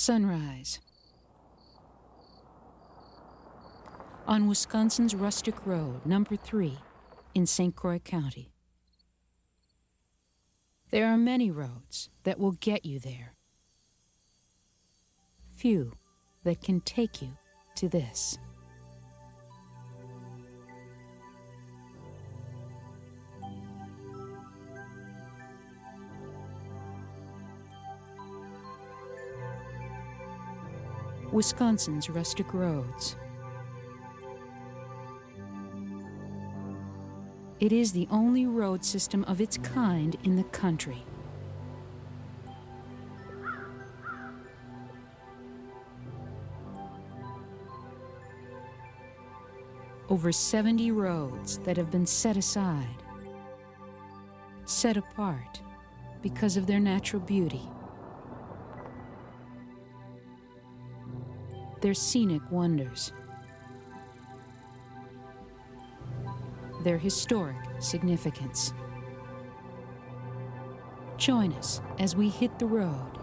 Sunrise. On Wisconsin's Rustic Road, number 3, in St. Croix County. There are many roads that will get you there. Few that can take you to this. Wisconsin's Rustic Roads. It is the only road system of its kind in the country. Over 70 roads that have been set aside, set apart because of their natural beauty, their scenic wonders, their historic significance. Join us as we hit the road.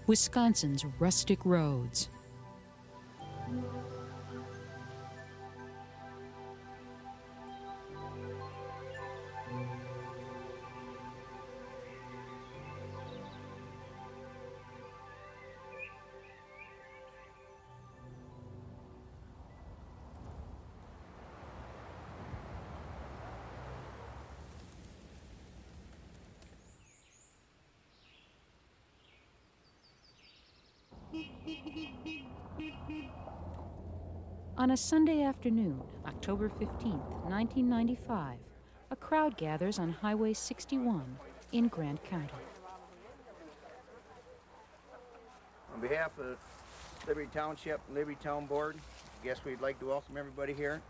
Wisconsin's Rustic Roads. On a Sunday afternoon, October 15th, 1995, a crowd gathers on Highway 61 in Grant County. On behalf of Liberty Township and Liberty Town Board, I guess we'd like to welcome everybody here.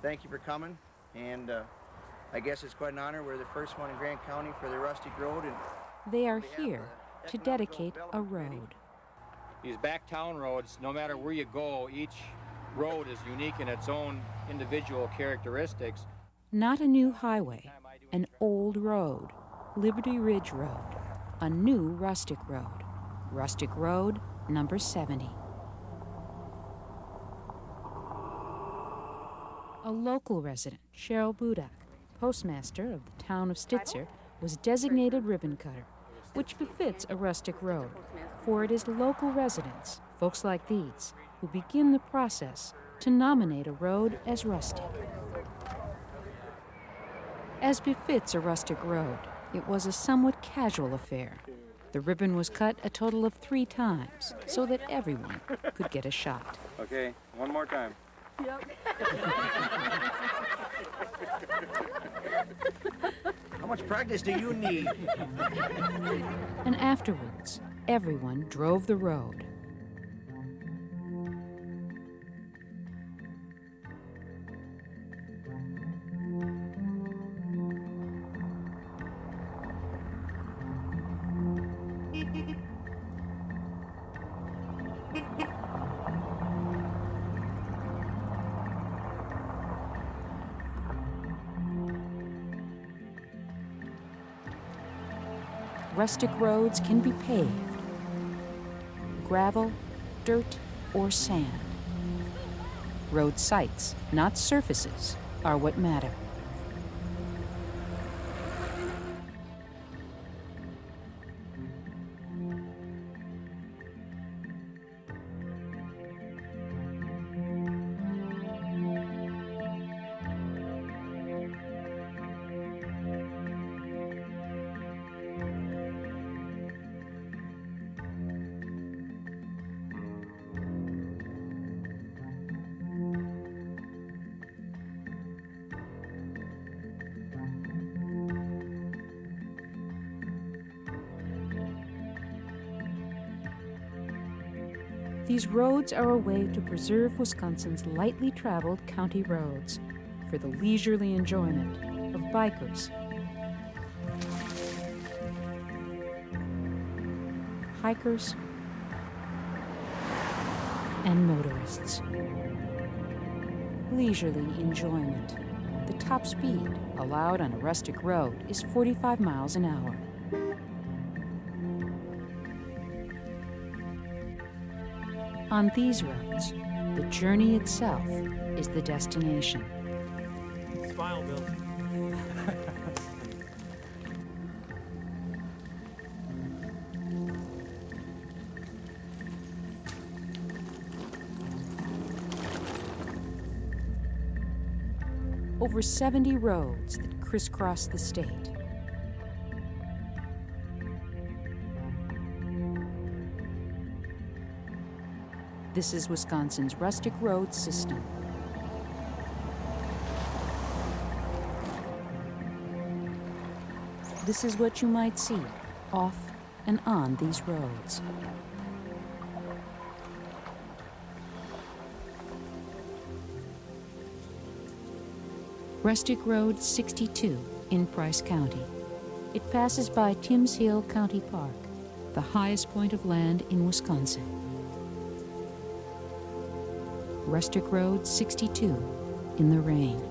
Thank you for coming, and I guess it's quite an honor. We're the first one in Grant County for the Rustic Road. And they are here to dedicate a road. These back town roads, no matter where you go, each road is unique in its own individual characteristics. Not a new highway, an old road, Liberty Ridge Road, a new Rustic Road, Rustic Road number 70. A local resident, Cheryl Budak, postmaster of the town of Stitzer, was designated ribbon cutter, which befits a rustic road, for it is local residents, folks like these, who begin the process to nominate a road as rustic. As befits a rustic road, it was a somewhat casual affair. The ribbon was cut a total of 3 times so that everyone could get a shot. Okay, one more time. Yep. how much practice do you need? And afterwards, everyone drove the road. Rustic roads can be paved, gravel, dirt, or sand. Road sites, not surfaces, are what matter. These roads are a way to preserve Wisconsin's lightly traveled county roads for the leisurely enjoyment of bikers, hikers, and motorists. Leisurely enjoyment. The top speed allowed on a rustic road is 45 miles an hour. On these roads, the journey itself is the destination. Smile, Bill. Over 70 roads that crisscross the state. This is Wisconsin's Rustic Roads system. This is what you might see off and on these roads. Rustic Road 62 in Price County. It passes by Timms Hill County Park, the highest point of land in Wisconsin. Rustic Road 62 in the rain.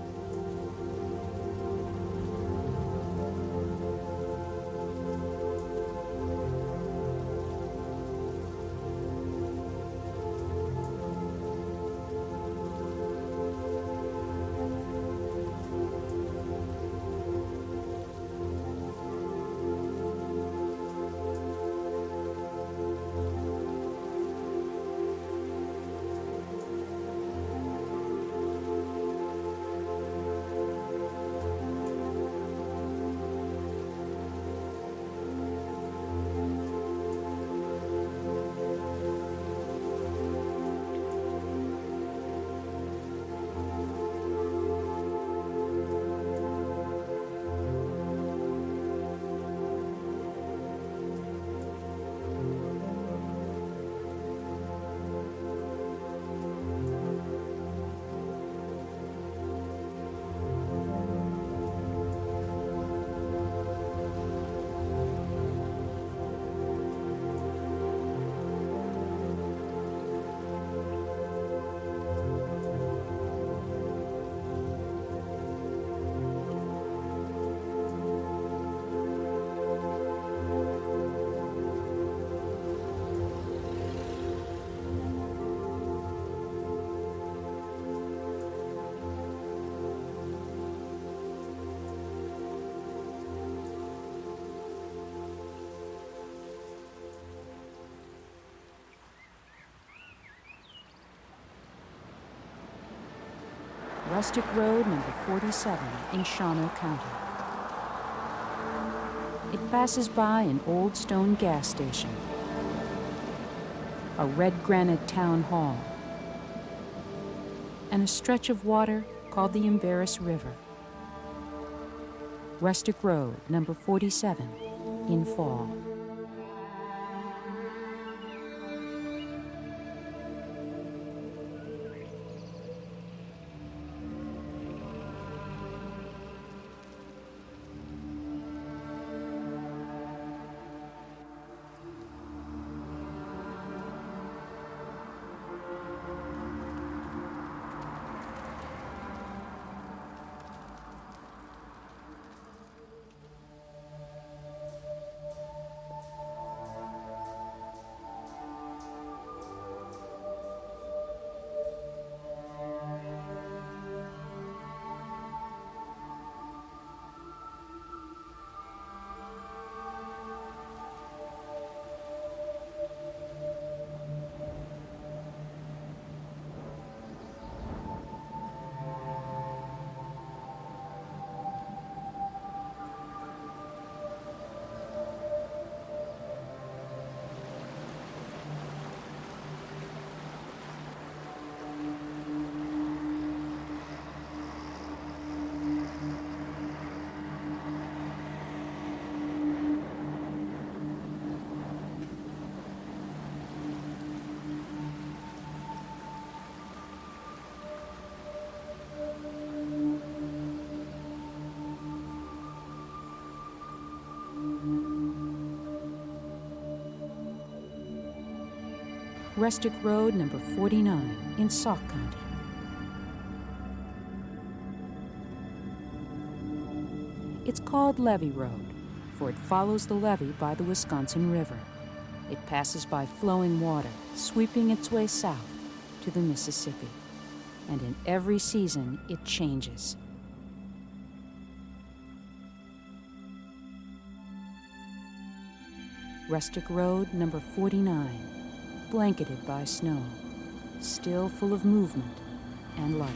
Rustic Road number 47 in Shawano County. It passes by an old stone gas station, a red granite town hall, and a stretch of water called the Embarrass River. Rustic Road number 47 in fall. Rustic Road number 49 in Sauk County. It's called Levee Road, for it follows the levee by the Wisconsin River. It passes by flowing water, sweeping its way south to the Mississippi. And in every season, it changes. Rustic Road number 49, blanketed by snow, still full of movement and light.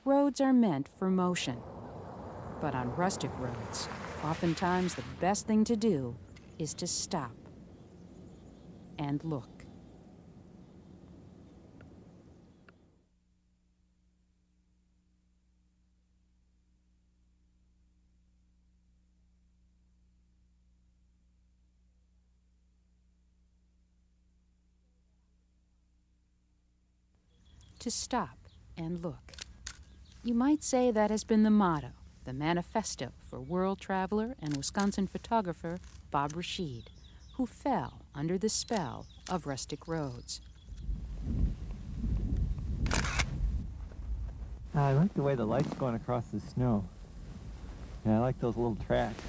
Roads are meant for motion. But on rustic roads, oftentimes the best thing to do is to stop and look. To stop and look. You might say that has been the motto, the manifesto for world traveler and Wisconsin photographer Bob Rashid, who fell under the spell of rustic roads. I like the way the light's going across the snow. And I like those little tracks.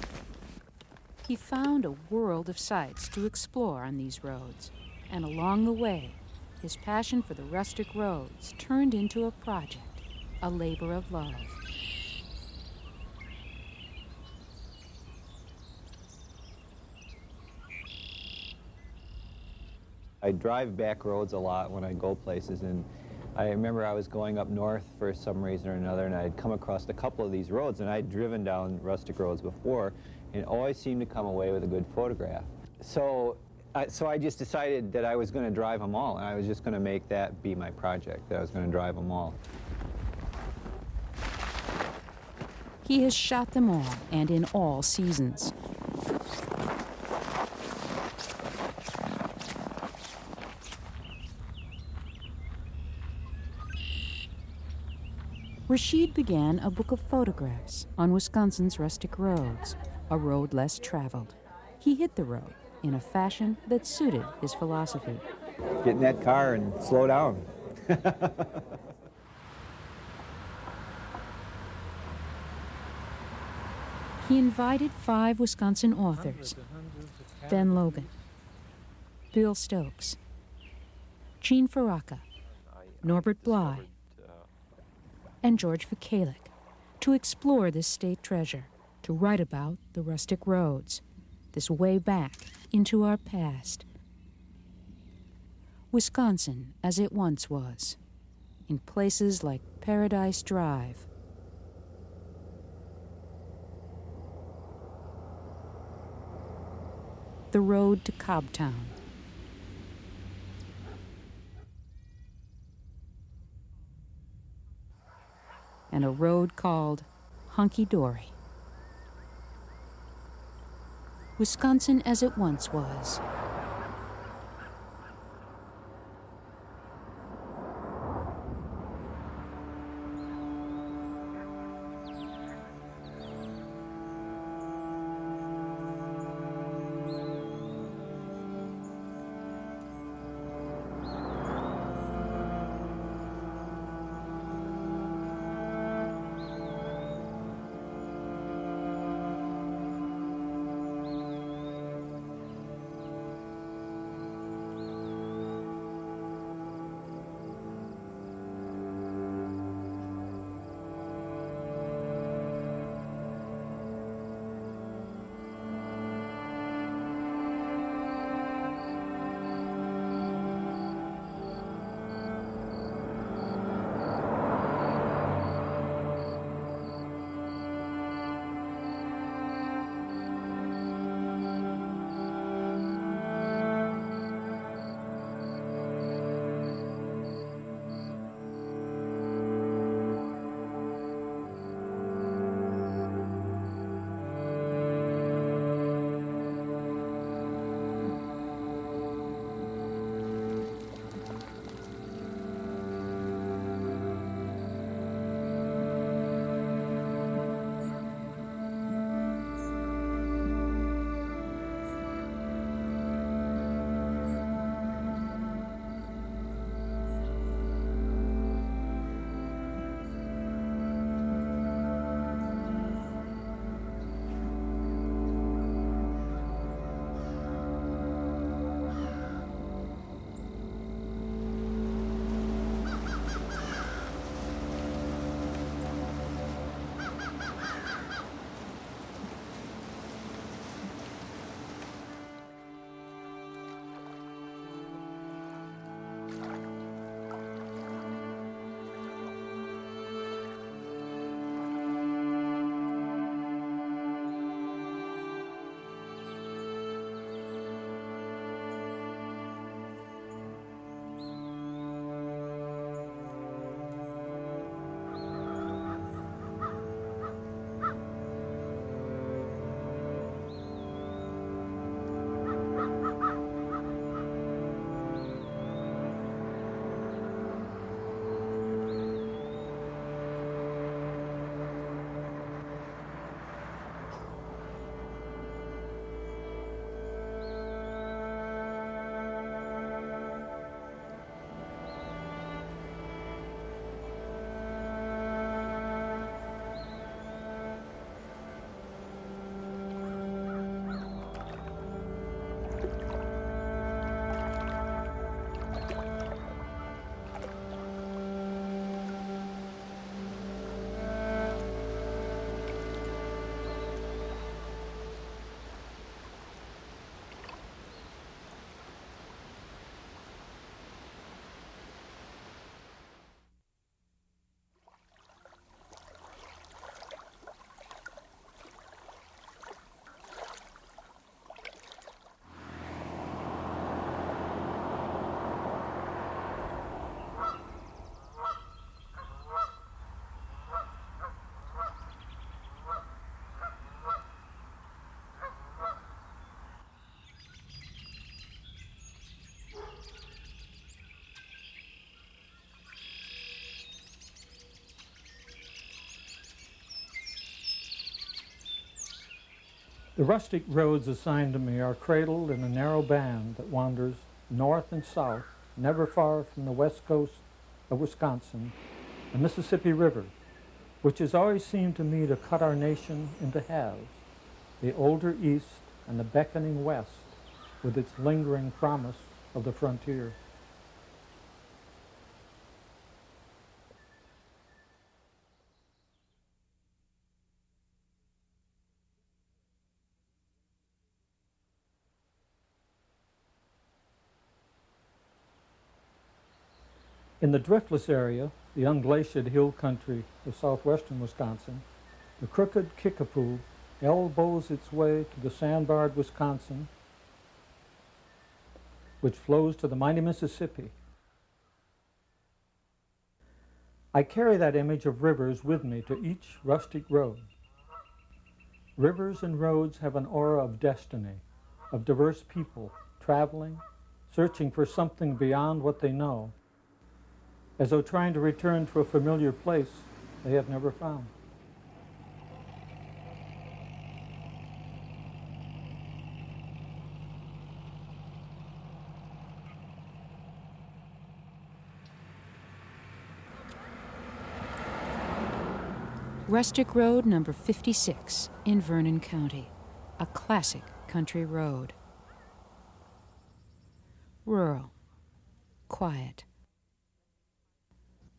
He found a world of sights to explore on these roads, and along the way, his passion for the rustic roads turned into a project, a labor of love. I drive back roads a lot when I go places, and I remember I was going up north for some reason or another, and I'd come across a couple of these roads, and I'd driven down rustic roads before, and always seemed to come away with a good photograph. So I just decided that I was going to drive them all, and I was just going to make that be my project, that I was going to drive them all. He has shot them all, and in all seasons. Rashid began a book of photographs on Wisconsin's rustic roads, a road less traveled. He hit the road in a fashion that suited his philosophy. Get in that car and slow down. He invited 5 Wisconsin authors: Ben Logan, Bill Stokes, Gene Feraca, Norbert Blei, and George Vukelich, to explore this state treasure, to write about the rustic roads, this way back into our past. Wisconsin as it once was, in places like Paradise Drive, the road to Cobbtown, and a road called Hunky Dory. Wisconsin as it once was. The rustic roads assigned to me are cradled in a narrow band that wanders north and south, never far from the west coast of Wisconsin, the Mississippi River, which has always seemed to me to cut our nation into halves, the older east and the beckoning west, with its lingering promise of the frontier. In the driftless area, the unglaciated hill country of southwestern Wisconsin, the crooked Kickapoo elbows its way to the sandbarred Wisconsin, which flows to the mighty Mississippi. I carry that image of rivers with me to each rustic road. Rivers and roads have an aura of destiny, of diverse people traveling, searching for something beyond what they know, as though trying to return to a familiar place they have never found. Rustic Road number 56 in Vernon County, a classic country road. Rural, quiet.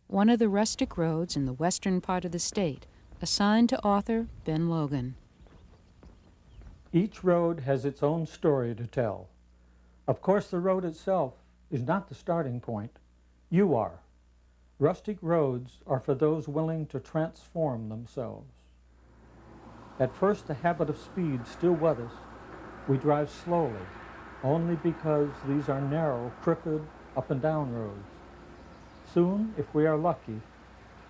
One of the rustic roads in the western part of the state, assigned to author Ben Logan. Each road has its own story to tell. Of course, the road itself is not the starting point. You are. Rustic roads are for those willing to transform themselves. At first, the habit of speed still with us. We drive slowly, only because these are narrow, crooked, up and down roads. Soon, if we are lucky,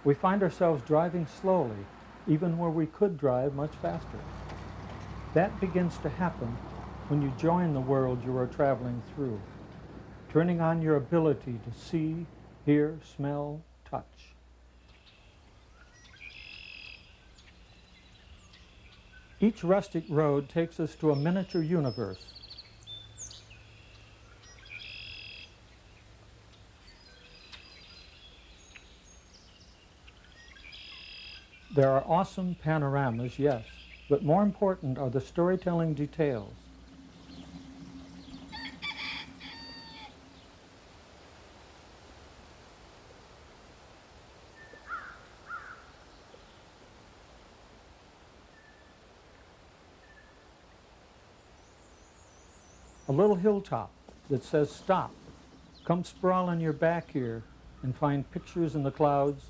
we find ourselves driving slowly, even where we could drive much faster. That begins to happen when you join the world you are traveling through, turning on your ability to see, hear, smell, touch. Each rustic road takes us to a miniature universe. There are awesome panoramas, yes, but more important are the storytelling details. A little hilltop that says stop. Come sprawl on your back here and find pictures in the clouds,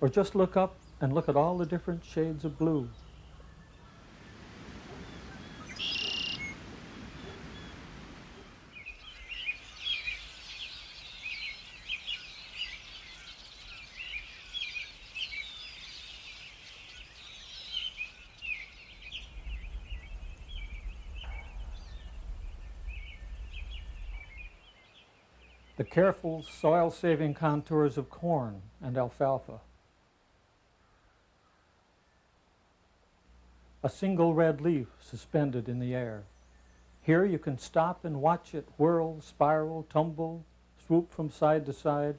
or just look up and look at all the different shades of blue. The careful soil-saving contours of corn and alfalfa. A single red leaf suspended in the air. Here you can stop and watch it whirl, spiral, tumble, swoop from side to side,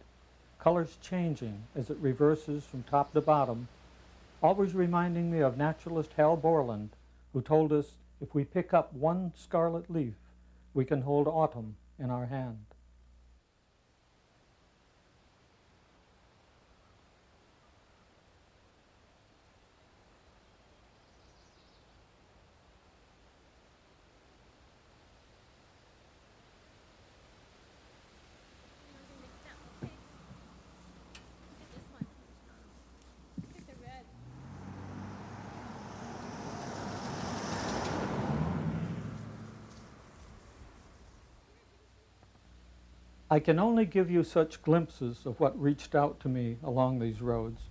colors changing as it reverses from top to bottom, always reminding me of naturalist Hal Borland, who told us if we pick up one scarlet leaf, we can hold autumn in our hand. I can only give you such glimpses of what reached out to me along these roads.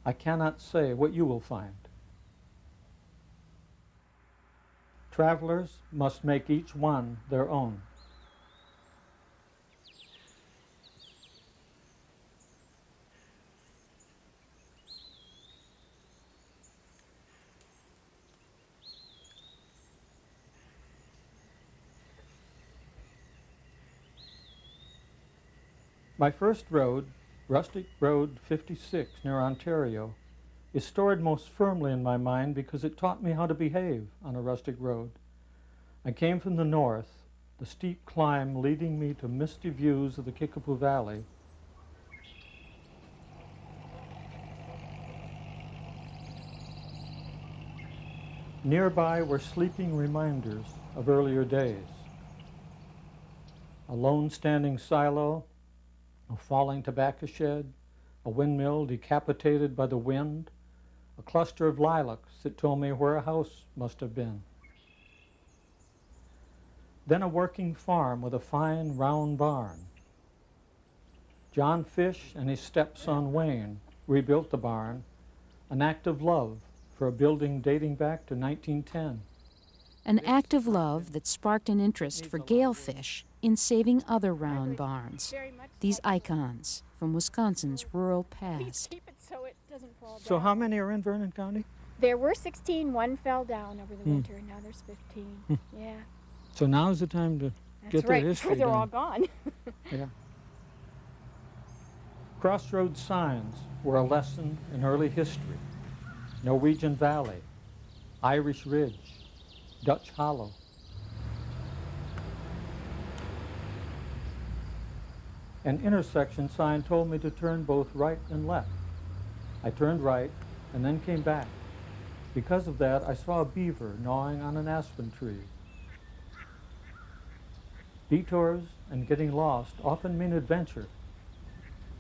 I cannot say what you will find. Travelers must make each one their own. My first road, Rustic Road 56 near Ontario, is stored most firmly in my mind because it taught me how to behave on a rustic road. I came from the north, the steep climb leading me to misty views of the Kickapoo Valley. Nearby were sleeping reminders of earlier days. A lone standing silo, a falling tobacco shed, a windmill decapitated by the wind, a cluster of lilacs that told me where a house must have been. Then a working farm with a fine round barn. John Fish and his stepson Wayne rebuilt the barn, an act of love for a building dating back to 1910. An act of love that sparked an interest for Gale Fish in saving other round barns, these icons from Wisconsin's rural past. So how many are in Vernon County? There were 16. One fell down over the winter, and now there's 15. Yeah. So now's the time to get their history before they're done. all gone. Yeah. Crossroads signs were a lesson in early history. Norwegian Valley, Irish Ridge, Dutch Hollow. An intersection sign told me to turn both right and left. I turned right and then came back. Because of that, I saw a beaver gnawing on an aspen tree. Detours and getting lost often mean adventure,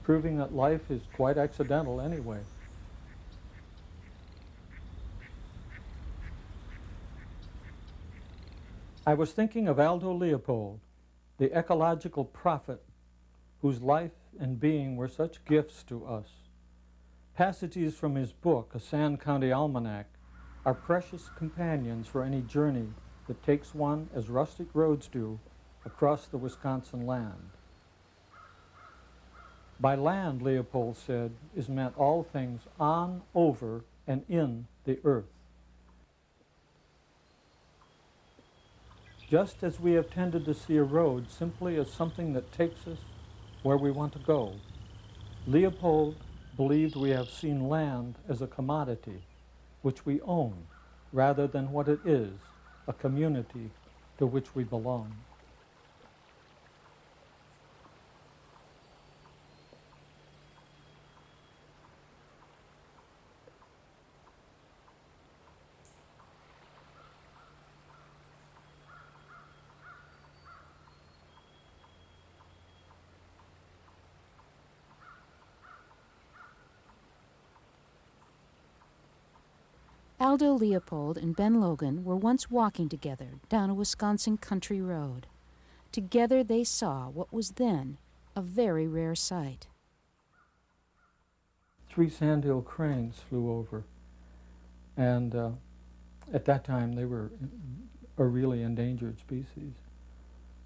proving that life is quite accidental anyway. I was thinking of Aldo Leopold, the ecological prophet whose life and being were such gifts to us. Passages from his book, A Sand County Almanac, are precious companions for any journey that takes one, as rustic roads do, across the Wisconsin land. By land, Leopold said, is meant all things on, over, and in the earth. Just as we have tended to see a road simply as something that takes us where we want to go, Leopold believed we have seen land as a commodity which we own rather than what it is, a community to which we belong. Aldo Leopold and Ben Logan were once walking together down a Wisconsin country road. Together they saw what was then a very rare sight. 3 sandhill cranes flew over, and at that time they were a really endangered species.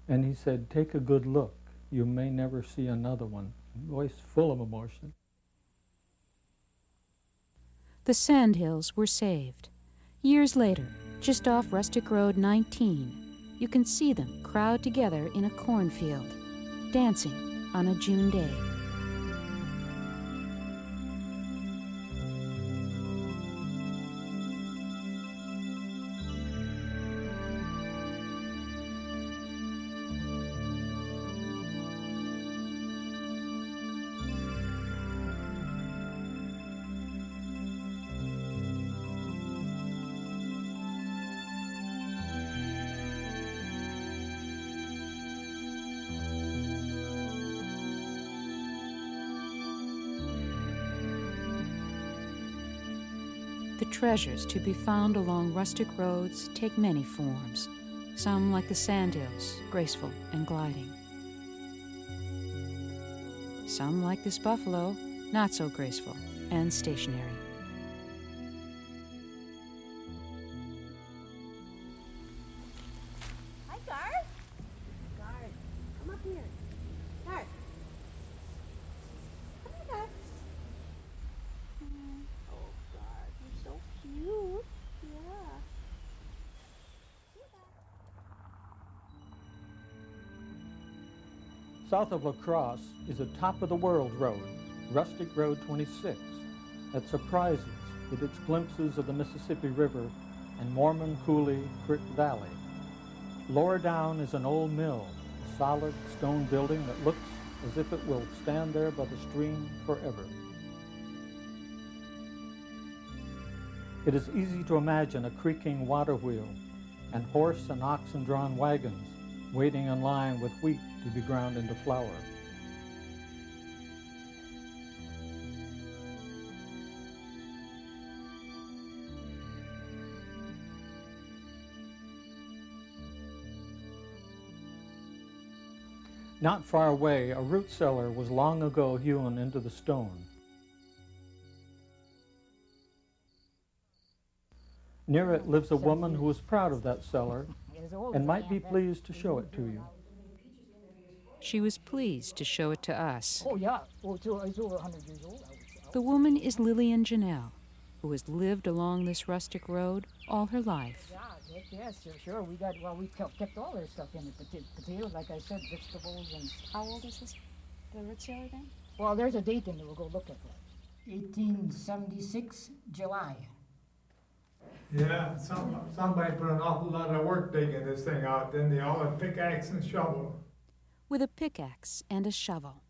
And he said, "Take a good look. You may never see another one." Voice full of emotion. The Sandhills were saved. Years later, just off Rustic Road 19, you can see them crowd together in a cornfield, dancing on a June day. The treasures to be found along rustic roads take many forms, some like the Sandhills, graceful and gliding. Some like this buffalo, not so graceful and stationary. Hi, Garth. Garth, come up here. Garth. Come here, Garth. Oh, Garth, you're so cute. Yeah. South of La Crosse is a top-of-the-world road, Rustic Road 26, that surprises with its glimpses of the Mississippi River and Mormon Coulee Creek Valley. Lower down is an old mill, a solid stone building that looks as if it will stand there by the stream forever. It is easy to imagine a creaking water wheel and horse and oxen-drawn wagons waiting in line with wheat to be ground into flour. Not far away, a root cellar was long ago hewn into the stone. Near it lives a woman who is proud of that cellar and might be pleased to show it to you. She was pleased to show it to us. Oh, yeah. Oh, it's over 100 years old, I would say. The woman is Lillian Janelle, who has lived along this rustic road all her life. Yeah, yes, sure. We kept all their stuff in it. Potatoes, like I said, vegetables, and... How old is this, the root cellar then? Well, there's a date in there. We'll go look at that. 1876, July. Yeah, somebody put an awful lot of work digging this thing out. Then they all had pickaxe and shovel. With a pickaxe and a shovel.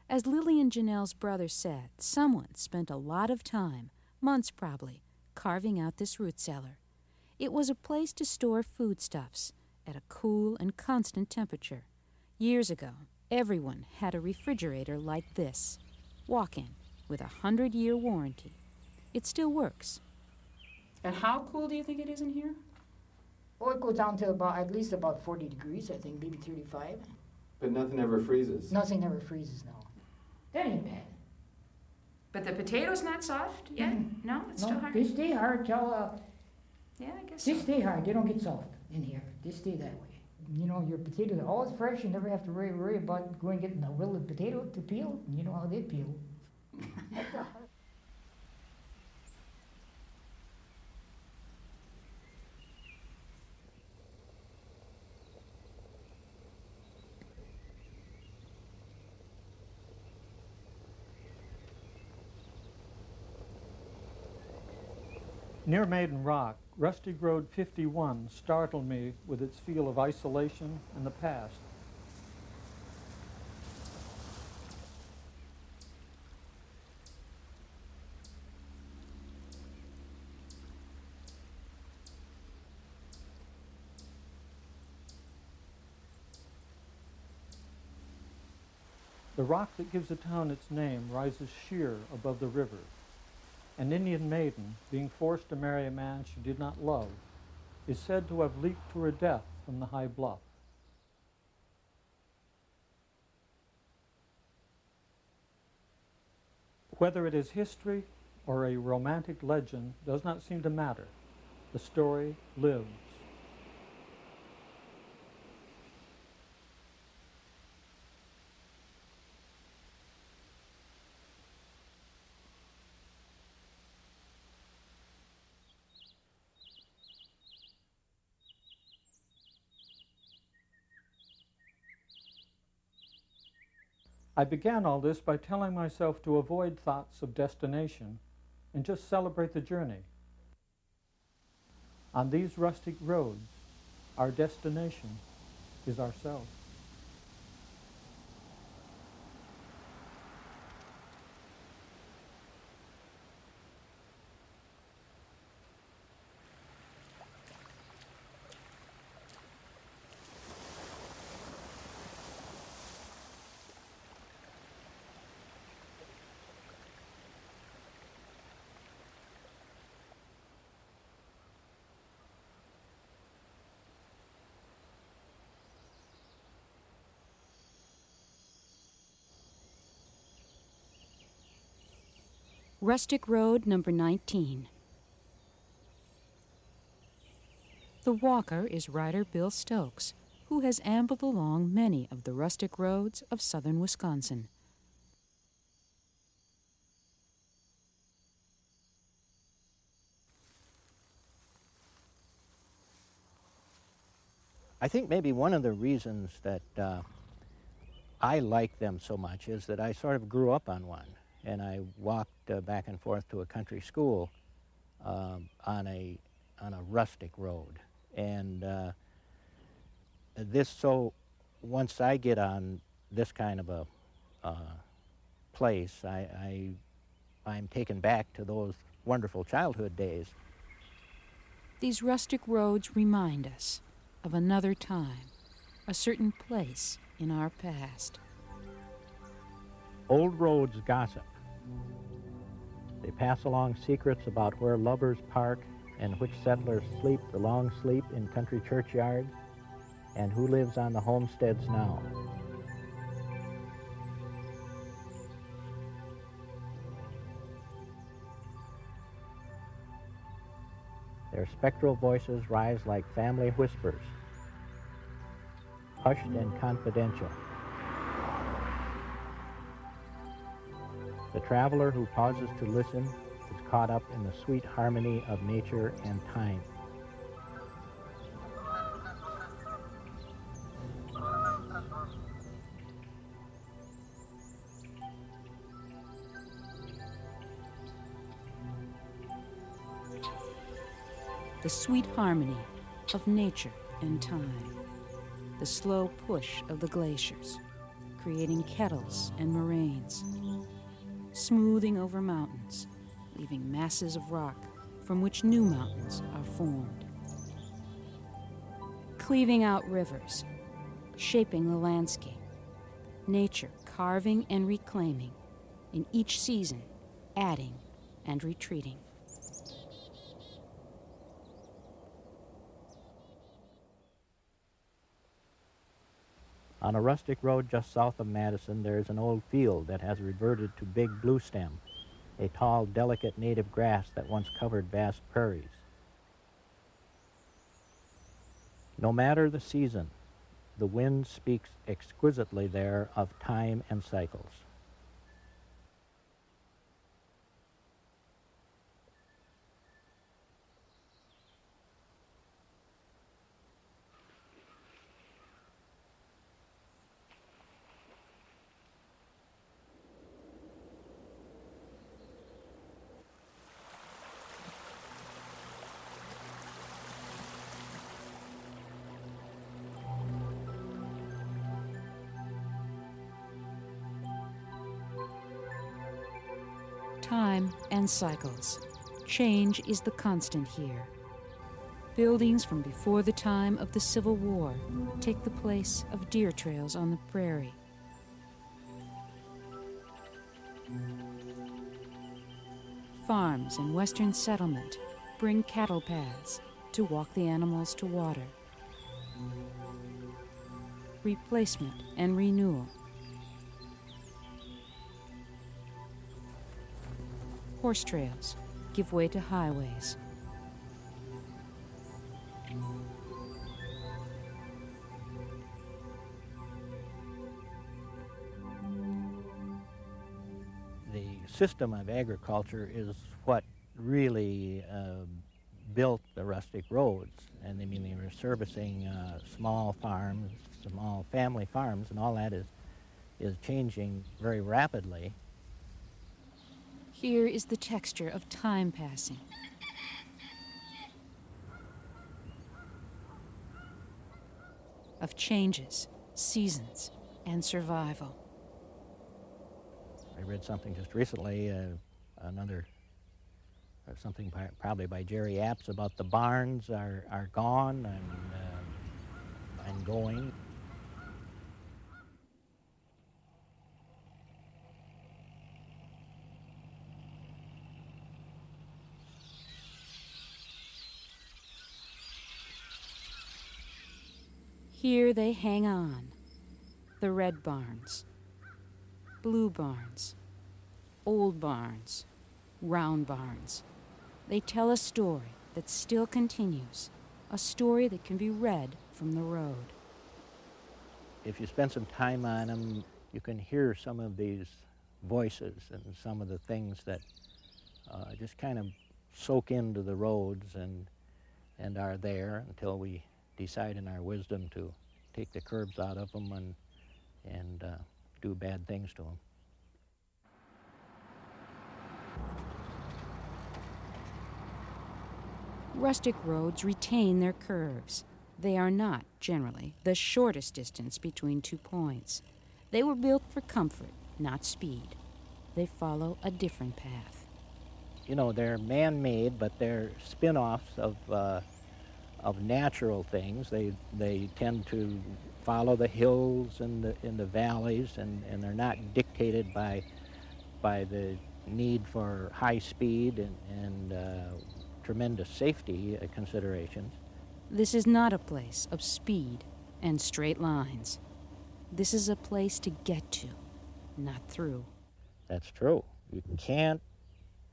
As Lillian Janelle's brother said, someone spent a lot of time, months probably, carving out this root cellar. It was a place to store foodstuffs at a cool and constant temperature. Years ago, everyone had a refrigerator like this, walk-in, with a 100-year warranty. It still works. And how cool do you think it is in here? Oh, it goes down to at least about 40 degrees, I think, maybe 35. But nothing ever freezes. Nothing ever freezes, no. That ain't bad. But the potatoes not soft yet? No, it's still hard. They stay hard till, Yeah, I guess they so. stay hard. They don't get soft in here. They stay that way. You know, your potatoes are always fresh. You never have to worry about going and getting a wilted potato to peel. You know how they peel. Near Maiden Rock, Rustic Road 51 startled me with its feel of isolation and the past. The rock that gives the town its name rises sheer above the river. An Indian maiden, being forced to marry a man she did not love, is said to have leaped to her death from the high bluff. Whether it is history or a romantic legend does not seem to matter. The story lives. I began all this by telling myself to avoid thoughts of destination and just celebrate the journey. On these rustic roads, our destination is ourselves. Rustic Road number 19. The walker is rider Bill Stokes, who has ambled along many of the rustic roads of southern Wisconsin. I think maybe one of the reasons that I like them so much is that I sort of grew up on one, and I walked back and forth to a country school on a rustic road. And once I get on this kind of a place, I'm taken back to those wonderful childhood days. These rustic roads remind us of another time, a certain place in our past. Old roads gossip. They pass along secrets about where lovers park and which settlers sleep the long sleep in country churchyards and who lives on the homesteads now. Their spectral voices rise like family whispers, hushed and confidential. The traveler who pauses to listen is caught up in the sweet harmony of nature and time. The sweet harmony of nature and time. The slow push of the glaciers, creating kettles and moraines, smoothing over mountains, leaving masses of rock from which new mountains are formed. Cleaving out rivers, shaping the landscape, nature carving and reclaiming, in each season adding and retreating. On a rustic road just south of Madison, there is an old field that has reverted to big bluestem, a tall, delicate native grass that once covered vast prairies. No matter the season, the wind speaks exquisitely there of time and cycles. Time and cycles. Change is the constant here. Buildings from before the time of the Civil War take the place of deer trails on the prairie. Farms in western settlement bring cattle paths to walk the animals to water. Replacement and renewal. Horse trails give way to highways. The system of agriculture is what really built the rustic roads. And I mean, they were servicing small farms, small family farms, and all that is changing very rapidly. Here is the texture of time passing. Of changes, seasons, and survival. I read something just recently, something probably by Jerry Apps about the barns are gone and going. Here they hang on, the red barns, blue barns, old barns, round barns. They tell a story that still continues, a story that can be read from the road. If you spend some time on them, you can hear some of these voices and some of the things that just kind of soak into the roads and are there until we decide in our wisdom to take the curbs out of them and do bad things to them. Rustic roads retain their curves. They are not, generally, the shortest distance between 2 points. They were built for comfort, not speed. They follow a different path. You know, they're man-made, but they're spin-offs of natural things. They tend to follow the hills and the valleys, and they're not dictated by the need for high speed and tremendous safety considerations. This is not a place of speed and straight lines. This is a place to get to, not through. That's true. You can't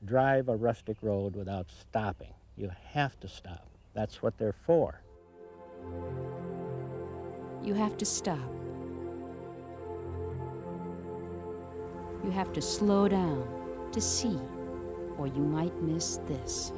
drive a rustic road without stopping. You have to stop. That's what they're for. You have to stop. You have to slow down to see, or you might miss this.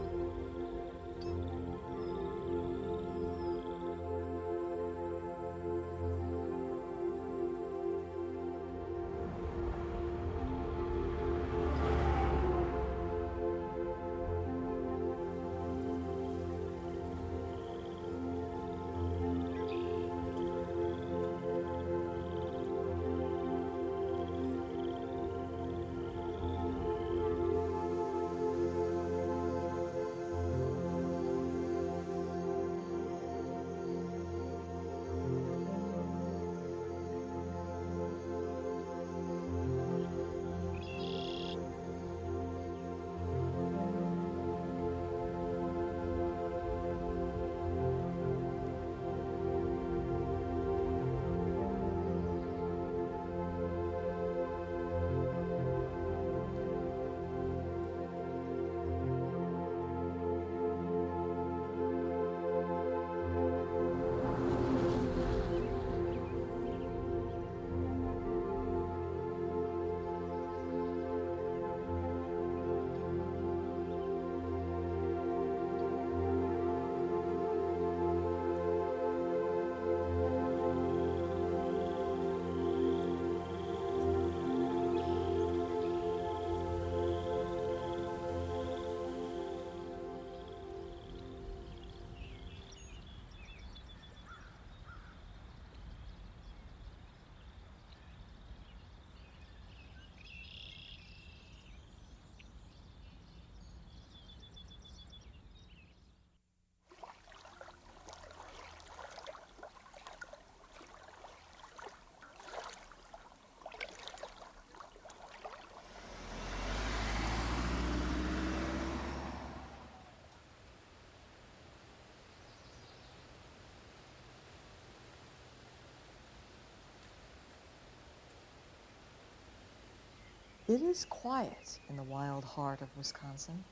It is quiet in the wild heart of Wisconsin.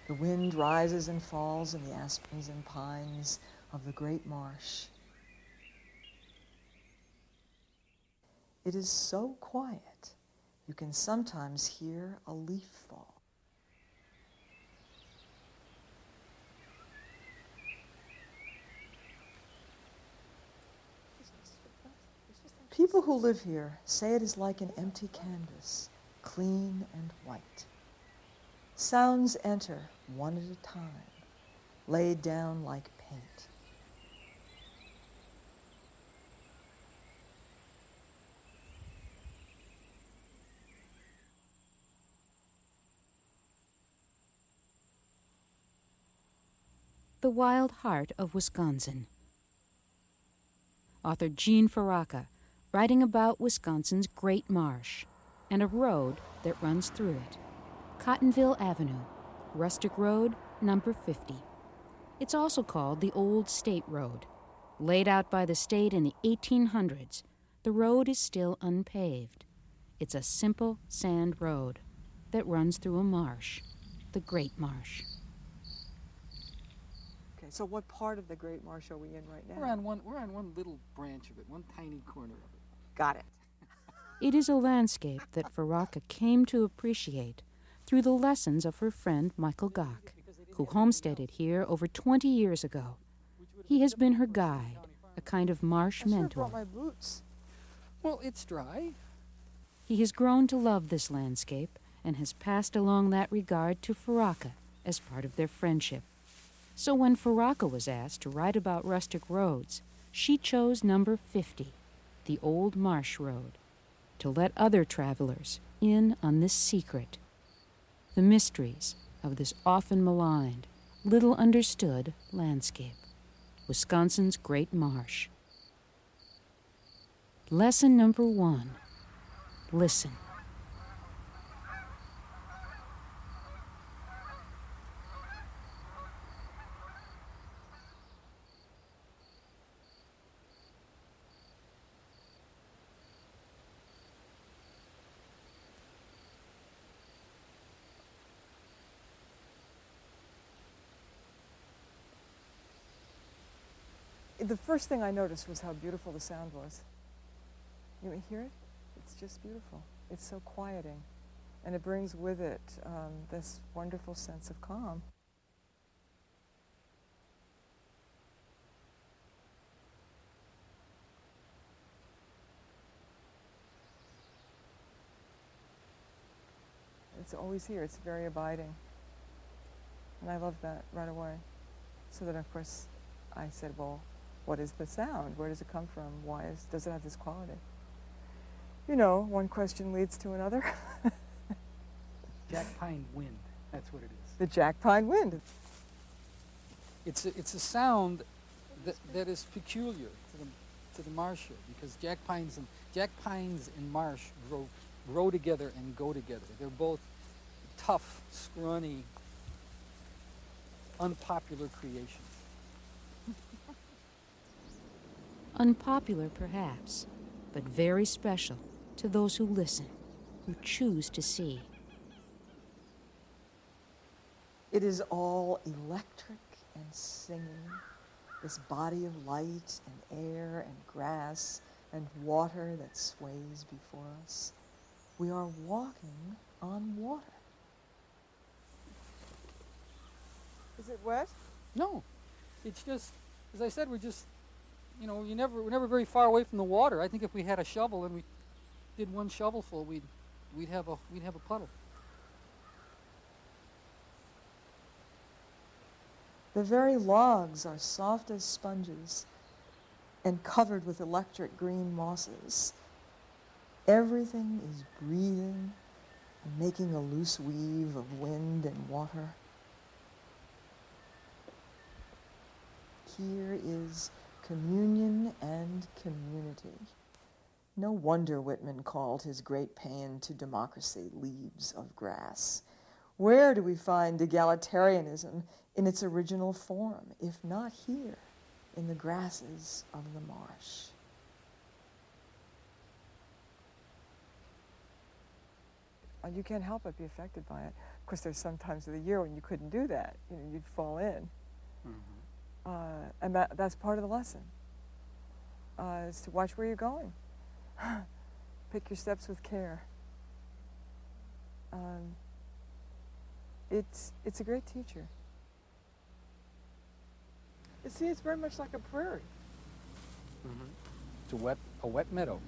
The wind rises and falls in the aspens and pines of the great marsh. It is so quiet, you can sometimes hear a leaf fall. People who live here say it is like an empty canvas, clean and white. Sounds enter one at a time, laid down like paint. The Wild Heart of Wisconsin. Author Jean Feraca, writing about Wisconsin's Great Marsh and a road that runs through it. Cottonville Avenue, Rustic Road, number 50. It's also called the Old State Road. Laid out by the state in the 1800s, the road is still unpaved. It's a simple sand road that runs through a marsh, the Great Marsh. Okay, so what part of the Great Marsh are we in right now? We're on one little branch of it, one tiny corner of it. Got it. It is a landscape that Feraca came to appreciate through the lessons of her friend Michael Gock, who homesteaded here over 20 years ago. He has been her guide, a kind of marsh mentor. I brought my boots. Well, it's dry. He has grown to love this landscape and has passed along that regard to Feraca as part of their friendship. So when Feraca was asked to write about Rustic Roads, she chose number 50, the Old Marsh Road, to let other travelers in on this secret, the mysteries of this often maligned, little understood landscape, Wisconsin's Great Marsh. Lesson number 1, listen. The first thing I noticed was how beautiful the sound was. You hear it? It's just beautiful. It's so quieting. And it brings with it this wonderful sense of calm. It's always here. It's very abiding. And I love that right away. So that, of course, I said, well, what is the sound? Where does it come from? Does it have this quality? You know, one question leads to another. Jack pine wind, that's what it is. The jack pine wind. It's a sound that is peculiar to the marsh here, because jack pines and marsh grow together and go together. They're both tough, scrawny, unpopular creations. Unpopular, perhaps, but very special to those who listen, who choose to see. It is all electric and singing, this body of light and air and grass and water that sways before us. We are walking on water. Is it wet? No, it's just, as I said, we're just, you know, we're never very far away from the water. I think if we had a shovel and we did one shovelful, we'd have a puddle. The very logs are soft as sponges and covered with electric green mosses. Everything is breathing and making a loose weave of wind and water. Here is communion and community. No wonder Whitman called his great paean to democracy leaves of grass. Where do we find egalitarianism in its original form, if not here, in the grasses of the marsh? You can't help but be affected by it. Of course, there's some times of the year when you couldn't do that. You know, you'd fall in. Mm-hmm. And that's part of the lesson, is to watch where you're going. Pick your steps with care. It's a great teacher. See, it's very much like a prairie. Mm-hmm. It's a wet meadow.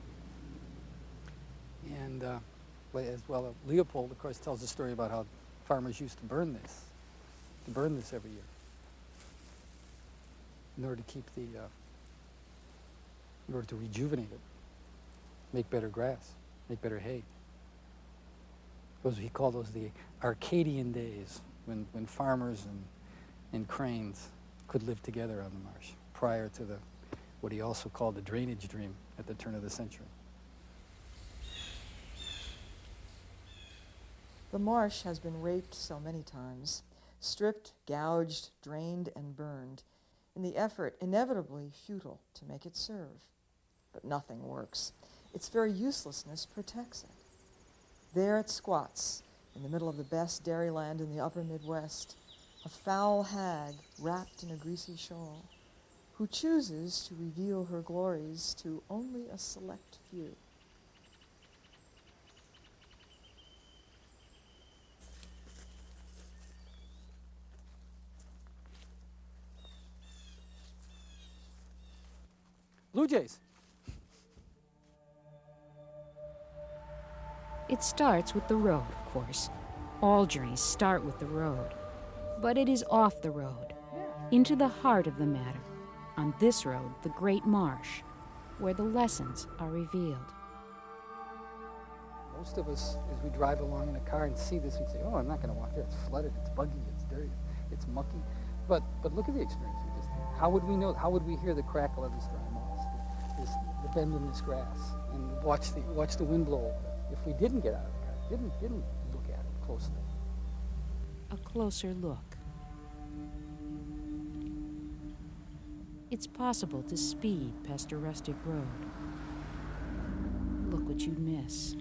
And as well, Leopold, of course, tells a story about how farmers used to burn this every year in order to keep in order to rejuvenate it, make better grass, make better hay. He called those the Arcadian days, when farmers and cranes could live together on the marsh, prior to what he also called the drainage dream at the turn of the century. The marsh has been raped so many times, stripped, gouged, drained, and burned, in the effort, inevitably futile, to make it serve. But nothing works. Its very uselessness protects it. There it squats, in the middle of the best dairy land in the upper Midwest, a foul hag wrapped in a greasy shawl, who chooses to reveal her glories to only a select few. Blue jays. It starts with the road, of course. All journeys start with the road. But it is off the road, into the heart of the matter, on this road, the Great Marsh, where the lessons are revealed. Most of us, as we drive along in a car and see this, we say, oh, I'm not going to walk there. It's flooded, it's buggy, it's dirty, it's mucky. But look at the experience we just had. How would we know? How would we hear the crackle of this dry moss, the bend in this grass, and watch the wind blow over it if we didn't get out of the car, didn't look at it closely? A closer look. It's possible to speed past a rustic road. Look what you'd miss.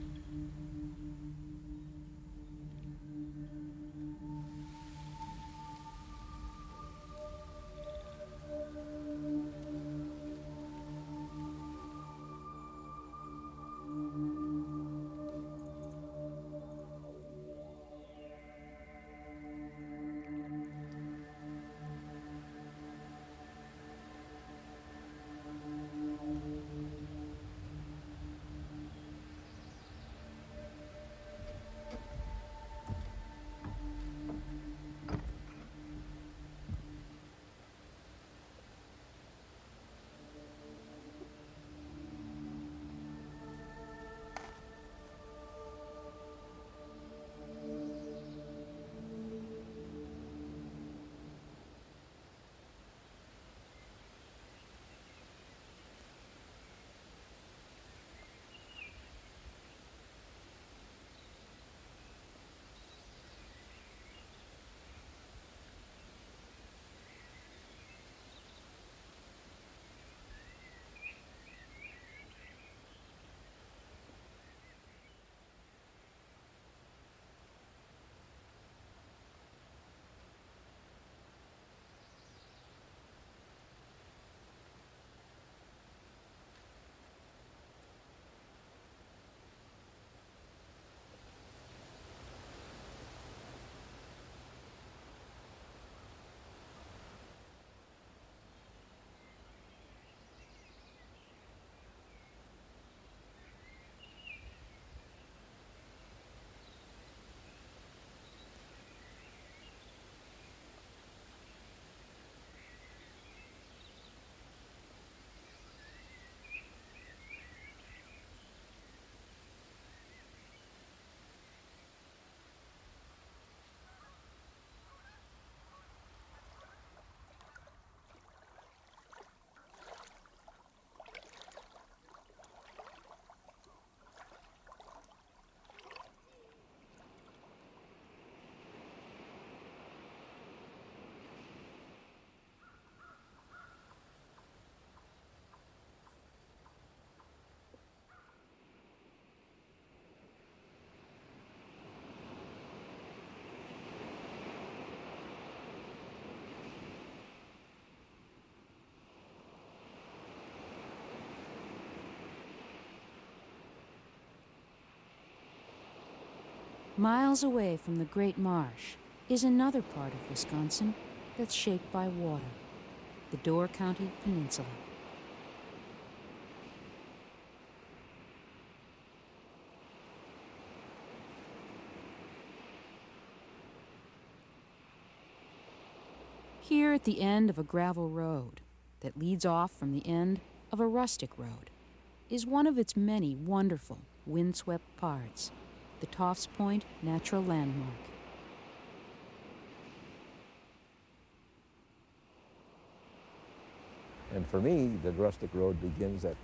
Miles away from the Great Marsh is another part of Wisconsin that's shaped by water, the Door County Peninsula. Here at the end of a gravel road that leads off from the end of a rustic road is one of its many wonderful windswept parts, the Toffs Point Natural Landmark. And for me, the rustic road begins at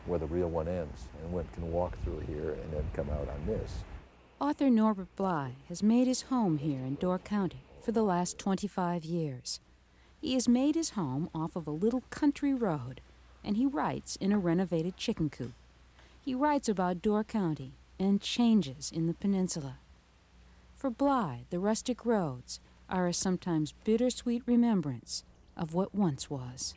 where the real one ends, and one can walk through here and then come out on this. Author Norbert Blei has made his home here in Door County for the last 25 years. He has made his home off of a little country road, and he writes in a renovated chicken coop. He writes about Door County and changes in the peninsula. For Blei, the rustic roads are a sometimes bittersweet remembrance of what once was.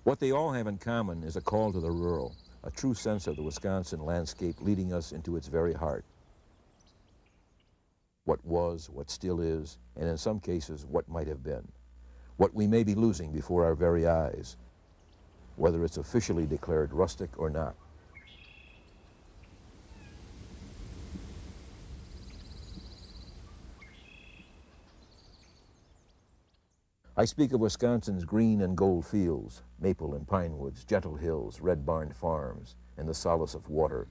What they all have in common is a call to the rural, a true sense of the Wisconsin landscape leading us into its very heart. What was, what still is, and in some cases, what might have been. What we may be losing before our very eyes. whether it's officially declared rustic or not. I speak of Wisconsin's green and gold fields, maple and pine woods, gentle hills, red-barned farms, and the solace of water,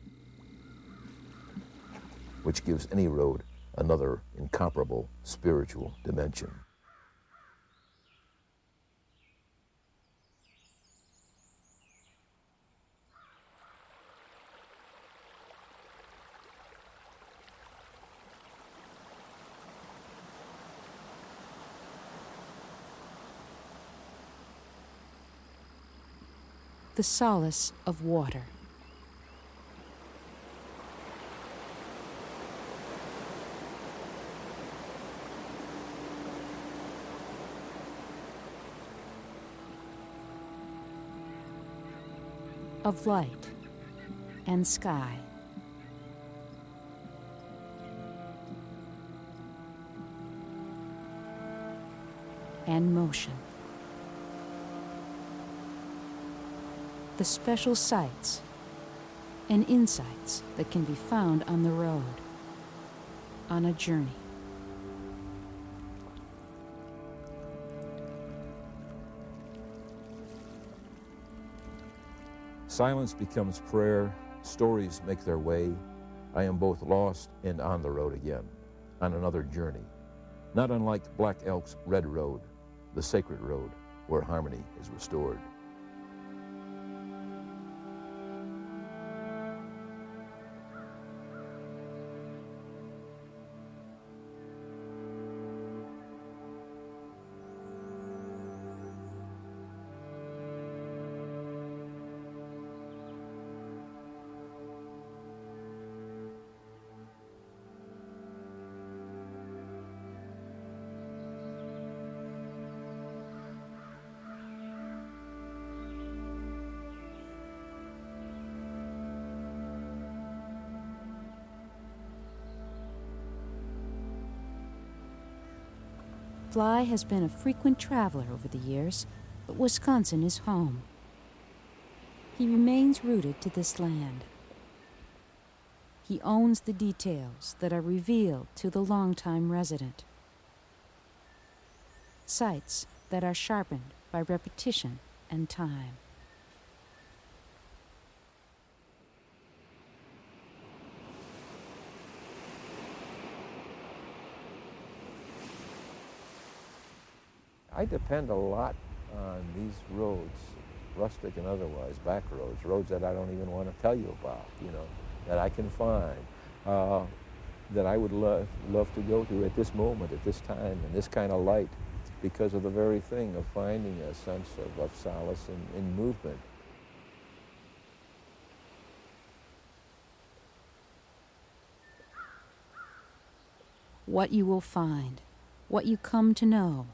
which gives any road another incomparable spiritual dimension. The solace of water. Of light and sky. And motion. The special sights and insights that can be found on the road, on a journey. Silence becomes prayer, stories make their way. I am both lost and on the road again, on another journey, not unlike Black Elk's Red Road, the sacred road where harmony is restored. Blei has been a frequent traveler over the years, but Wisconsin is home. He remains rooted to this land. He owns the details that are revealed to the longtime resident. Sights that are sharpened by repetition and time. I depend a lot on these roads, rustic and otherwise, back roads, roads that I don't even want to tell you about, you know, that I can find, that I would love to go to at this moment, at this time, in this kind of light, because of the very thing of finding a sense of solace in movement. What you will find, what you come to know,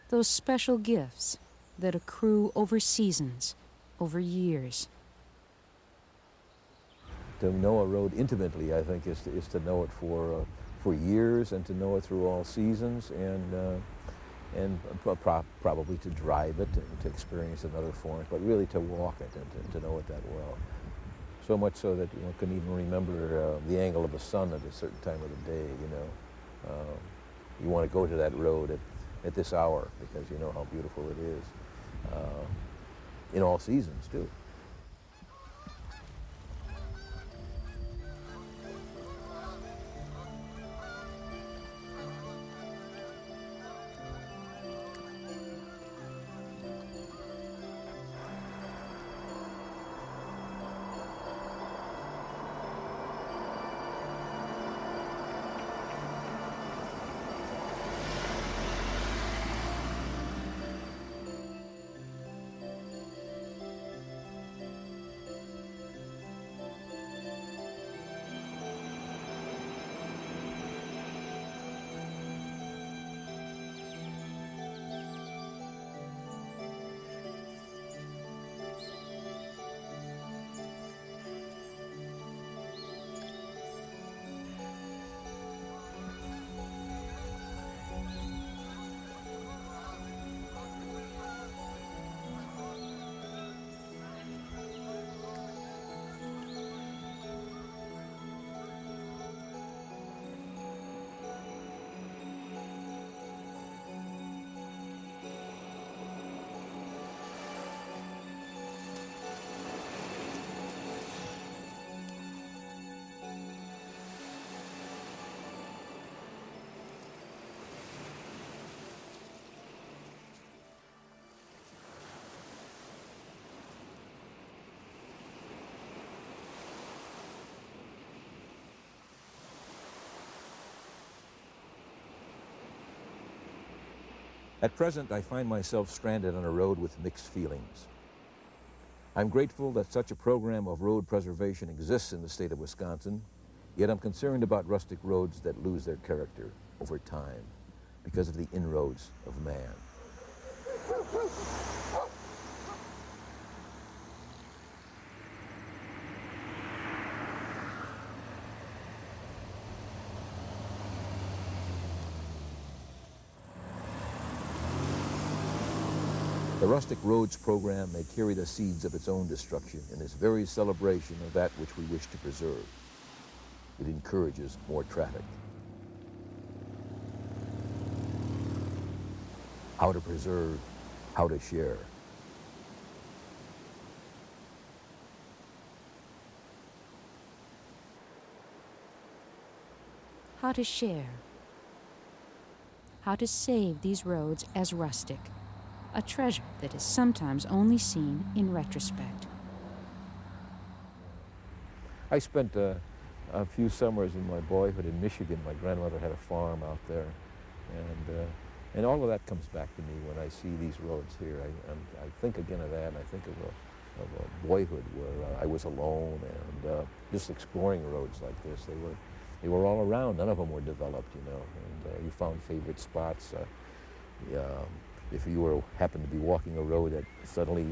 those special gifts that accrue over seasons, over years. To know a road intimately, I think, is to know it for years and to know it through all seasons, and probably to drive it and to experience another form, but really to walk it and to know it that well. So much so that you can even remember the angle of the sun at a certain time of the day. You want to go to that road at this hour because you know how beautiful it is, in all seasons too. At present, I find myself stranded on a road with mixed feelings. I'm grateful that such a program of road preservation exists in the state of Wisconsin, yet I'm concerned about rustic roads that lose their character over time because of the inroads of man. The Rustic Roads program may carry the seeds of its own destruction in this very celebration of that which we wish to preserve. It encourages more traffic. How to preserve, how to share. How to share. How to save these roads as rustic. A treasure that is sometimes only seen in retrospect. I spent a few summers in my boyhood in Michigan. My grandmother had a farm out there, and all of that comes back to me when I see these roads here. I think again of that, and I think of a boyhood where I was alone and just exploring roads like this. They were all around. None of them were developed, you know, and you found favorite spots. If you happened to be walking a road that suddenly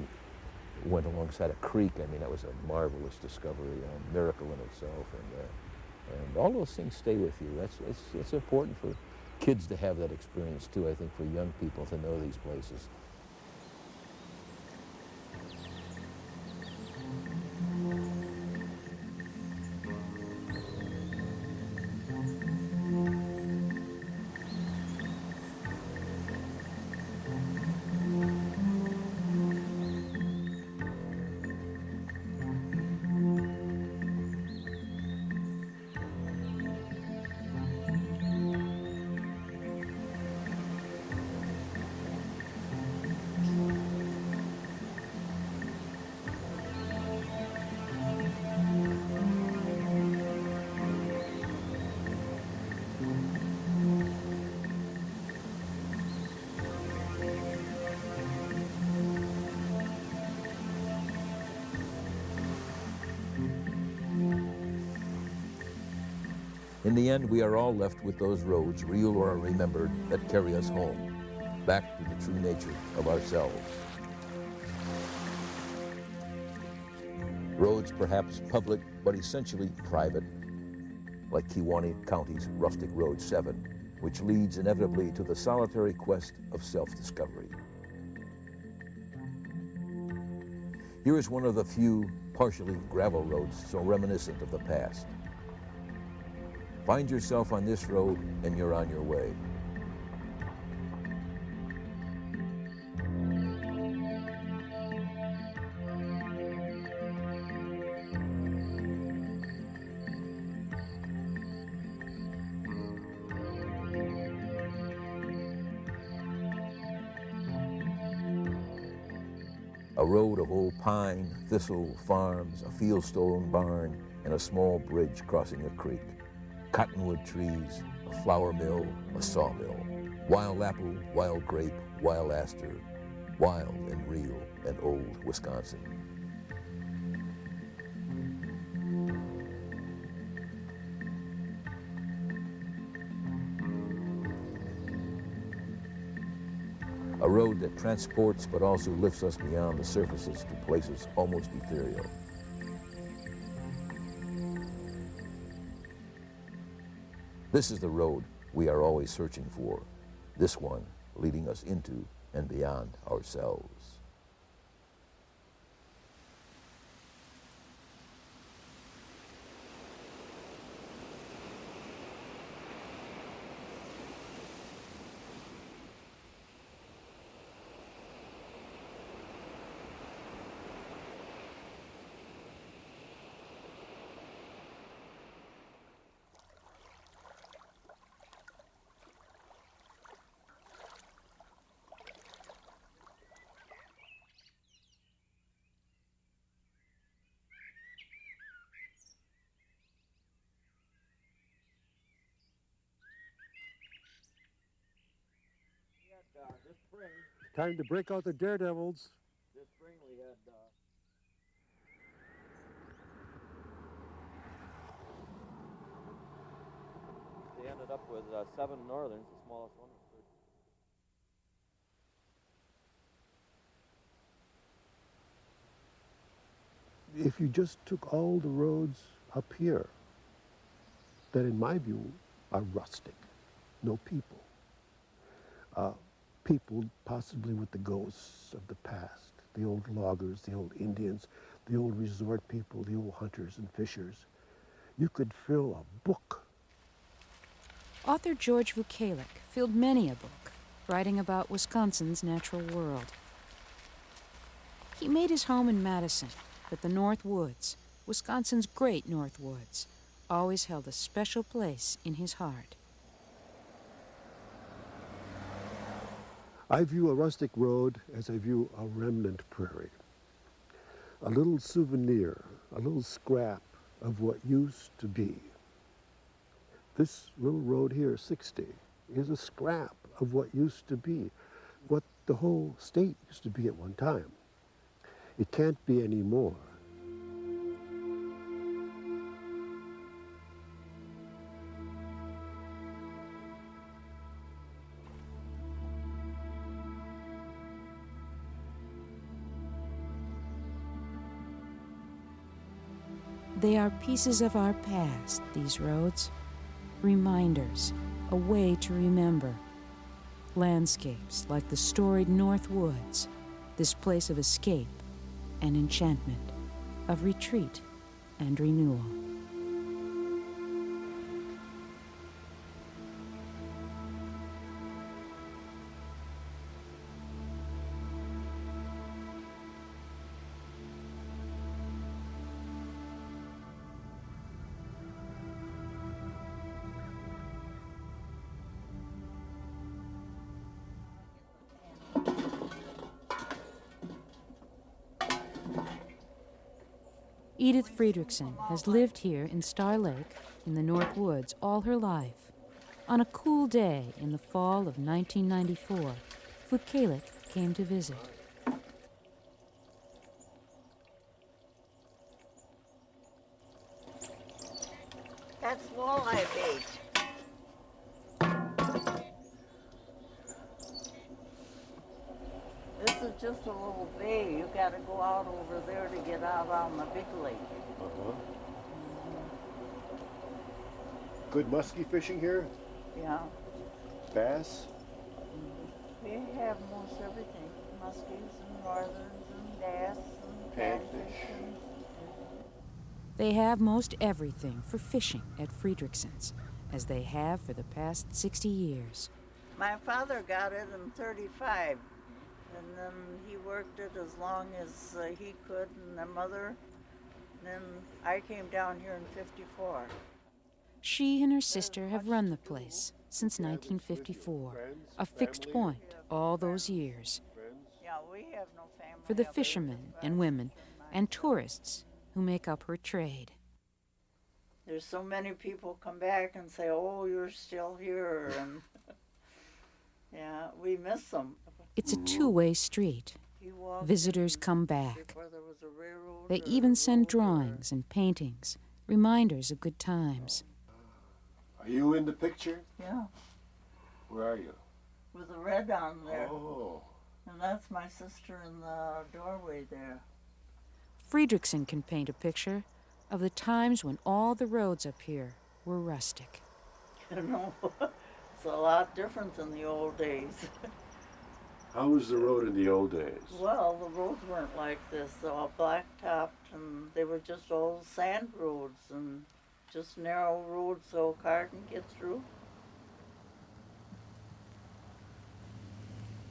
went alongside a creek, I mean, that was a marvelous discovery, a miracle in itself, and all those things stay with you. It's important for kids to have that experience too. I think for young people to know these places. In the end, we are all left with those roads, real or remembered, that carry us home, back to the true nature of ourselves. Roads perhaps public, but essentially private, like Kewaunee County's Rustic Road 7, which leads inevitably to the solitary quest of self-discovery. Here is one of the few partially gravel roads so reminiscent of the past. Find yourself on this road and you're on your way. A road of old pine, thistle, farms, a fieldstone barn, and a small bridge crossing a creek. Cottonwood trees, a flour mill, a sawmill, wild apple, wild grape, wild aster, wild and real and old Wisconsin. A road that transports but also lifts us beyond the surfaces to places almost ethereal. This is the road we are always searching for, this one leading us into and beyond ourselves. this spring. Time to break out the daredevils. This spring we had. They ended up with 7 northerns, the smallest one was 13. If you just took all the roads up here, that in my view are rustic, no people. People possibly with the ghosts of the past, the old loggers, the old Indians, the old resort people, the old hunters and fishers. You could fill a book. Author George Vukelich filled many a book, writing about Wisconsin's natural world. He made his home in Madison, but the Northwoods, Wisconsin's Great Northwoods, always held a special place in his heart. I view a rustic road as I view a remnant prairie. A little souvenir, a little scrap of what used to be. This little road here, 60, is a scrap of what used to be, what the whole state used to be at one time. It can't be any more. They are pieces of our past, these roads. Reminders, a way to remember. Landscapes like the storied Northwoods, this place of escape and enchantment, of retreat and renewal. Edith Friedrichsen has lived here in Star Lake in the Northwoods all her life. On a cool day in the fall of 1994, Vukelich came to visit. That's walleye bait. This is just a little bay. You got to go out over there to get out on the big lake. Good muskie fishing here? Yeah. Bass? We have most everything. Muskies and northerns and bass and panfish. They have most everything for fishing at Friedrichsen's, as they have for the past 60 years. My father got it in 35. And then he worked it as long as he could, and my mother. And then I came down here in 54. She and her sister have run the place since 1954, a fixed point all those years. Yeah, we have no family. For the fishermen and women and tourists who make up her trade. There's so many people come back and say, "Oh, you're still here," and yeah, we miss them. It's a two-way street. Visitors come back. They even send drawings and paintings, reminders of good times. Are you in the picture? Yeah. Where are you? With the red on there. Oh. And that's my sister in the doorway there. Friedrichsen can paint a picture of the times when all the roads up here were rustic. You know, it's a lot different than the old days. How was the road in the old days? Well, the roads weren't like this. They were all black-topped, and they were just old sand roads and just narrow roads so a car can get through.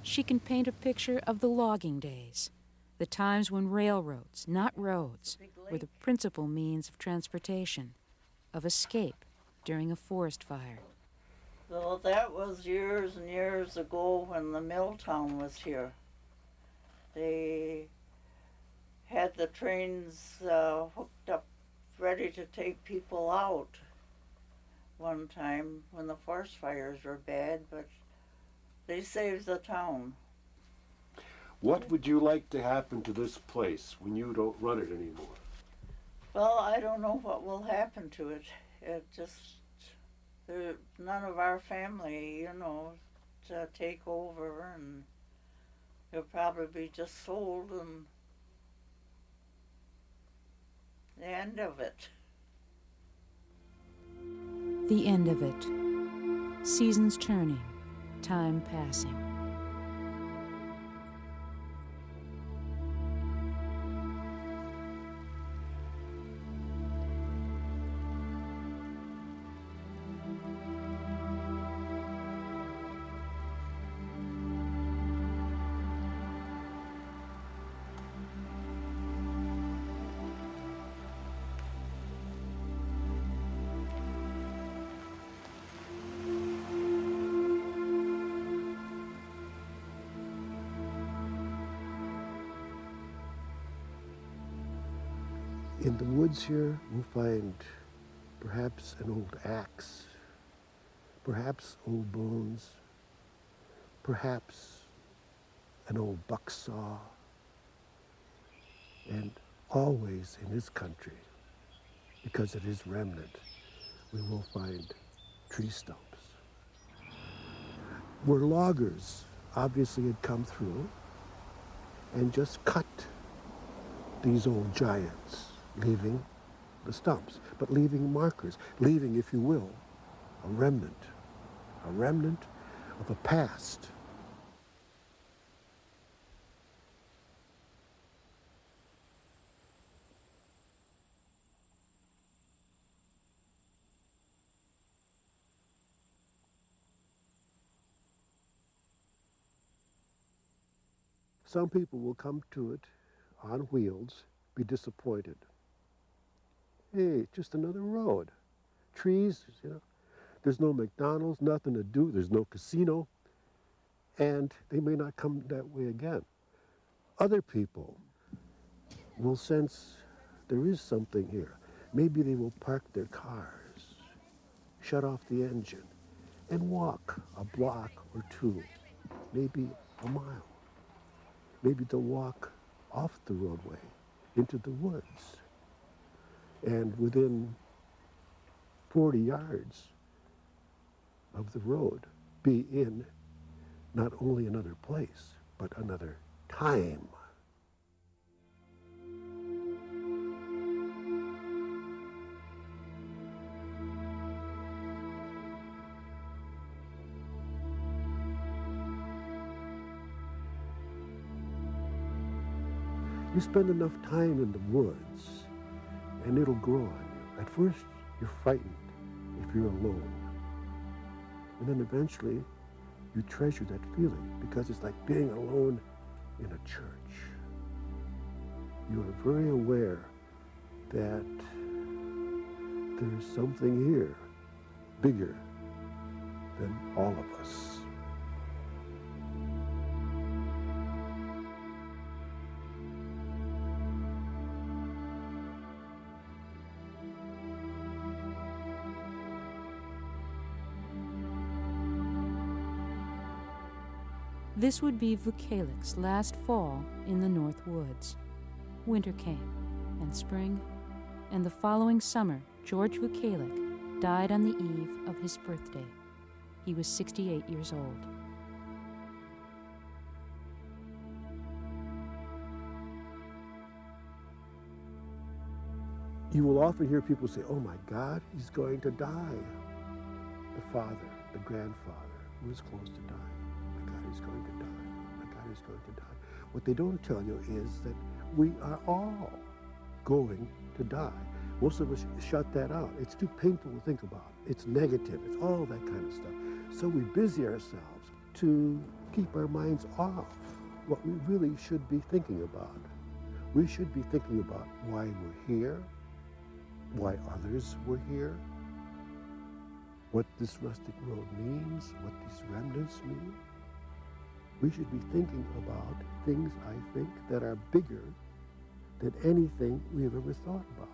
She can paint a picture of the logging days, the times when railroads, not roads, were the principal means of transportation, of escape during a forest fire. Well, that was years and years ago when the mill town was here. They had the trains hooked up, ready to take people out one time when the forest fires were bad, but They saved the town. What would you like to happen to this place when you don't run it anymore? Well, I don't know what will happen to it. It just, none of our family, you know, to take over, and it'll probably be just sold and the end of it. The end of it. Seasons turning, time passing. In the woods here, we'll find perhaps an old axe, perhaps old bones, perhaps an old buck saw, and always in this country, because it is remnant, we will find tree stumps. Where loggers obviously had come through and just cut these old giants, leaving the stumps, but leaving markers, leaving, if you will, a remnant of a past. Some people will come to it on wheels, be disappointed. Hey, just another road. Trees, you know. There's no McDonald's, nothing to do. There's no casino. And they may not come that way again. Other people will sense there is something here. Maybe they will park their cars, shut off the engine, and walk a block or two, maybe a mile. Maybe they'll walk off the roadway into the woods. And within 40 yards of the road, be in not only another place, but another time. You spend enough time in the woods, and it'll grow on you. At first, you're frightened if you're alone. And then eventually, you treasure that feeling because it's like being alone in a church. You are very aware that there's something here bigger than all of us. This would be Vukelich's last fall in the Northwoods. Winter came, and spring, and the following summer, George Vukelich died on the eve of his birthday. He was 68 years old. You will often hear people say, oh my God, he's going to die. The father, the grandfather, who was close to dying. My God, he's going to die. My God, he's going to die. What they don't tell you is that we are all going to die. Most of us shut that out. It's too painful to think about. It's negative. It's all that kind of stuff. So we busy ourselves to keep our minds off what we really should be thinking about. We should be thinking about why we're here, why others were here, what this rustic road means, what these remnants mean. We should be thinking about things, I think, that are bigger than anything we've ever thought about.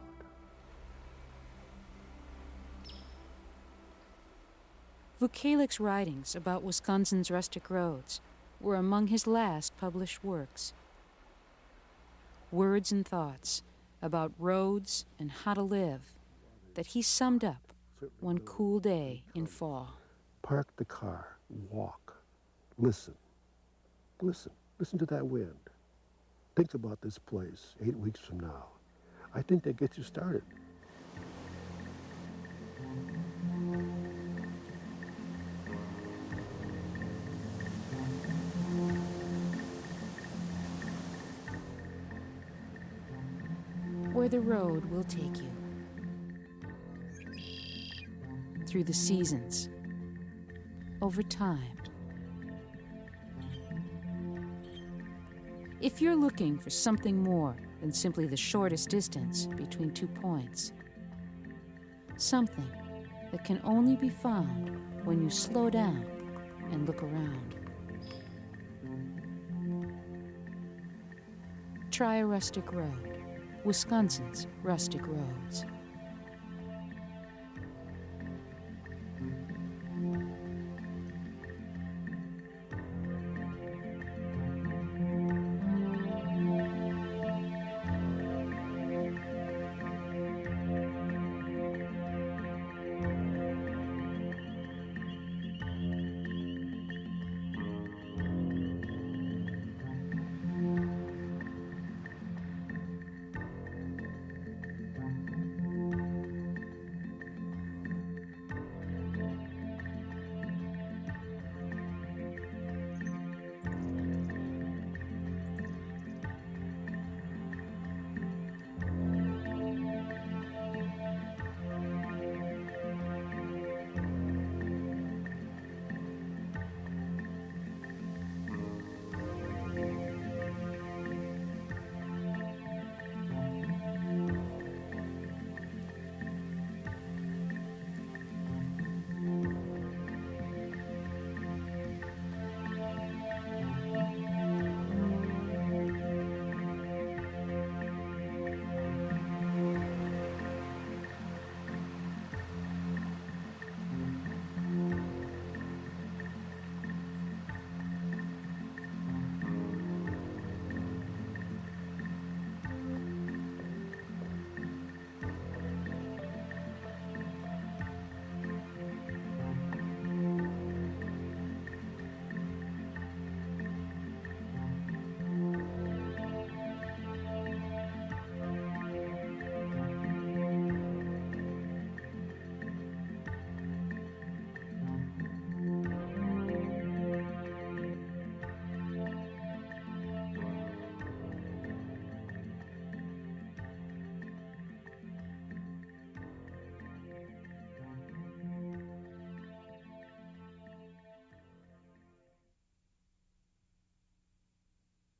Vukelich's writings about Wisconsin's rustic roads were among his last published works. Words and thoughts about roads and how to live that he summed up one cool day in fall. Park the car, walk, listen, listen to that wind. Think about this place 8 weeks from now. I think that gets you started. Where the road will take you. Through the seasons. Over time. If you're looking for something more than simply the shortest distance between 2 points, something that can only be found when you slow down and look around. Try a rustic road, Wisconsin's Rustic Roads.